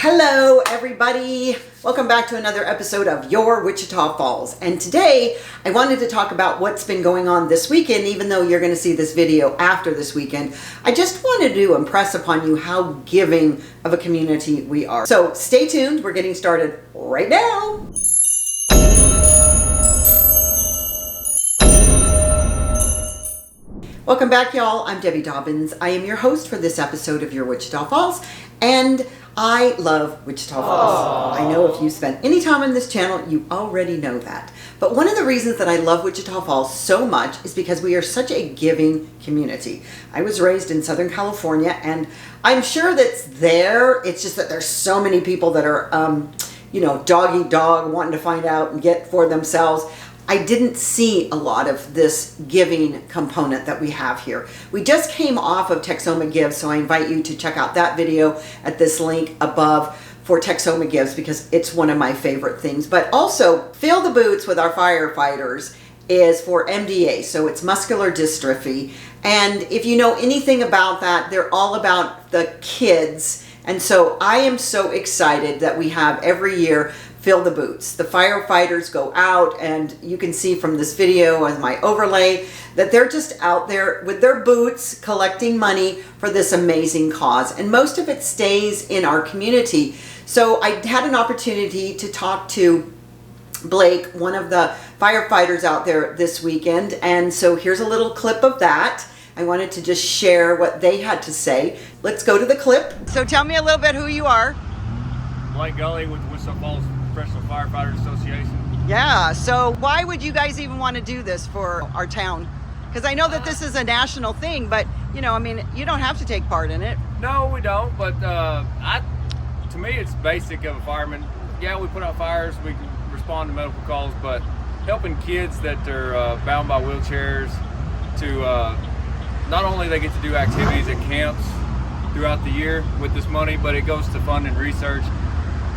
Hello everybody, welcome back to another episode of Your Wichita Falls. And today I wanted to talk about what's been going on this weekend. Even though you're going to see this video after this weekend, I just wanted to impress upon you how giving of a community we are. So stay tuned, we're getting started right now. Welcome back, y'all. I'm Debbie Dobbins. I am your host for this episode of Your Wichita Falls, and I love Wichita Falls. I know if you spent any time on this channel, you already know that. But one of the reasons that I love Wichita Falls so much is because we are such a giving community. I was raised in Southern California, and I'm sure that's there. It's just that there's so many people that are, dog eat dog, wanting to find out and get for themselves. I didn't see a lot of this giving component that we have here. We just came off of Texoma Gives, so I invite you to check out that video at this link above for Texoma Gives because it's one of my favorite things. But also, Fill the Boots with our Firefighters is for MDA, so it's muscular dystrophy. And if you know anything about that, they're all about the kids. And so I am so excited that we have every year Fill the Boots. The firefighters go out, and you can see from this video as my overlay that they're just out there with their boots collecting money for this amazing cause. And most of it stays in our community. So I had an opportunity to talk to Blake, one of the firefighters out there this weekend. And so here's a little clip of that. I wanted to just share what they had to say. Let's go to the clip. So tell me a little bit who you are. Blake Gully with the Wichita Falls Professional Firefighters Association. Yeah, so why would you guys even want to do this for our town? Because I know that this is a national thing, but you don't have to take part in it. No, we don't, but to me it's basic of a fireman. Yeah, we put out fires, we can respond to medical calls, but helping kids that are bound by wheelchairs to not only they get to do activities at camps throughout the year with this money, but it goes to funding research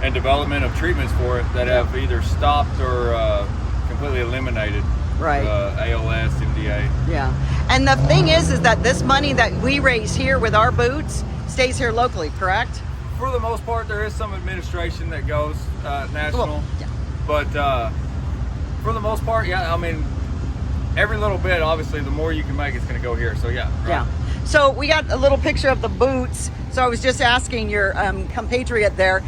and development of treatments for it that have either stopped or completely eliminated. Right. ALS, MDA. Yeah. And the thing is that this money that we raise here with our boots stays here locally, correct? For the most part, there is some administration that goes national. Well, yeah. But for the most part, yeah, every little bit, obviously, the more you can make, it's going to go here. So, yeah. Right. Yeah. So we got a little picture of the boots. So I was just asking your compatriot there.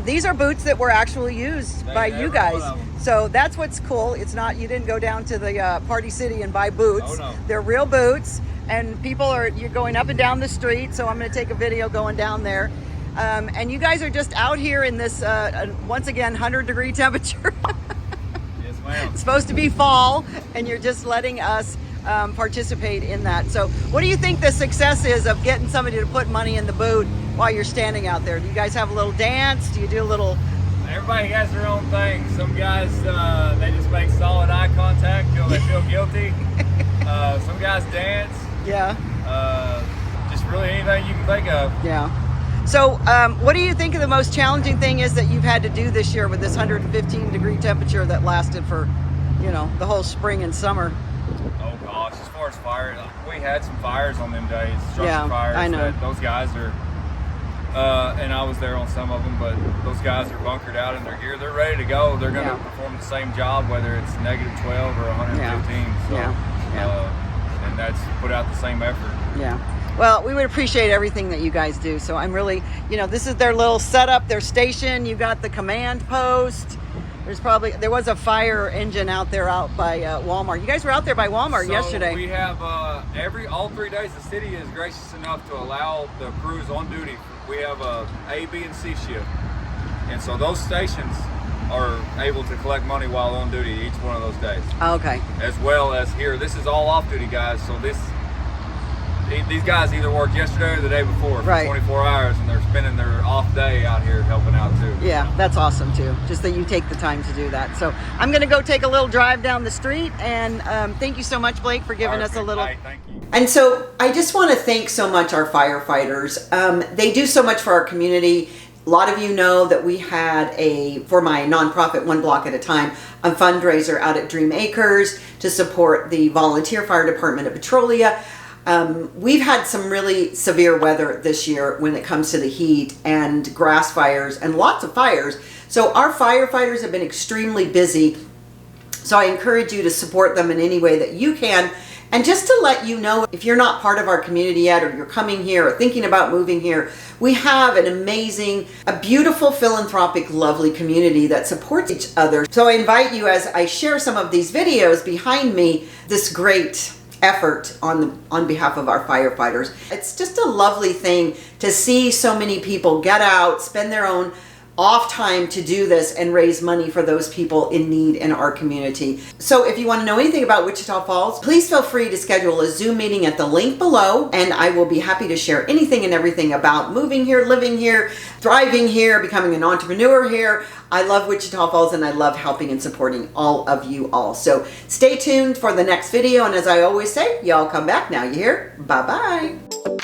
These are boots that were actually used by you guys. So that's what's cool. It's not, you didn't go down to the Party City and buy boots. Oh, no. They're real boots, and you're going up and down the street. So I'm going to take a video going down there. And you guys are just out here in this, once again, 100-degree temperature. Yes, ma'am. It's supposed to be fall, and you're just letting us participate in that. So what do you think the success is of getting somebody to put money in the boot while you're standing out there? Do you guys have a little dance? Do you do a little... Everybody has their own thing. Some guys, they just make solid eye contact till they feel guilty. Some guys dance. Yeah. Just really anything you can think of. Yeah. So what do you think of the most challenging thing is that you've had to do this year with this 115-degree temperature that lasted for, the whole spring and summer? Oh gosh, as far as fire, we had some fires on them days, structure fires. I know. Those guys are, and I was there on some of them, but those guys are bunkered out in their gear. They're ready to go. They're going to perform the same job, whether it's -12 or 115. So, and that's put out the same effort. Yeah. Well, we would appreciate everything that you guys do. So I'm really, this is their little setup, their station. You got the command post. There was a fire engine out there out by Walmart. You guys were out there by Walmart yesterday. We have all 3 days the city is gracious enough to allow the crews on duty. We have A, B, and C shift. And so those stations are able to collect money while on duty each one of those days. Okay. As well as here, this is all off duty guys. So these guys either worked yesterday or the day before for 24 hours, and they're spending their off day out here helping out too. Yeah, that's awesome too. Just that you take the time to do that. So I'm going to go take a little drive down the street, and thank you so much, Blake, for giving us a little. Hey, thank you. And so I just want to thank so much our firefighters. They do so much for our community. A lot of you know that we had for my nonprofit, One Block at a Time, a fundraiser out at Dream Acres to support the volunteer fire department of Petrolia. We've had some really severe weather this year when it comes to the heat and grass fires and lots of fires. So our firefighters have been extremely busy. So I encourage you to support them in any way that you can. And just to let you know, if you're not part of our community yet, or you're coming here or thinking about moving here, we have an amazing, a beautiful, philanthropic, lovely community that supports each other. So I invite you, as I share some of these videos behind me, this great effort on behalf of our firefighters. It's just a lovely thing to see so many people get out, spend their own off time to do this and raise money for those people in need in our community. So if you want to know anything about Wichita Falls, please feel free to schedule a Zoom meeting at the link below, and I will be happy to share anything and everything about moving here, living here, thriving here, becoming an entrepreneur here. I love Wichita Falls, and I love helping and supporting all of you all. So stay tuned for the next video, and as I always say, y'all come back now, you hear? Bye-bye.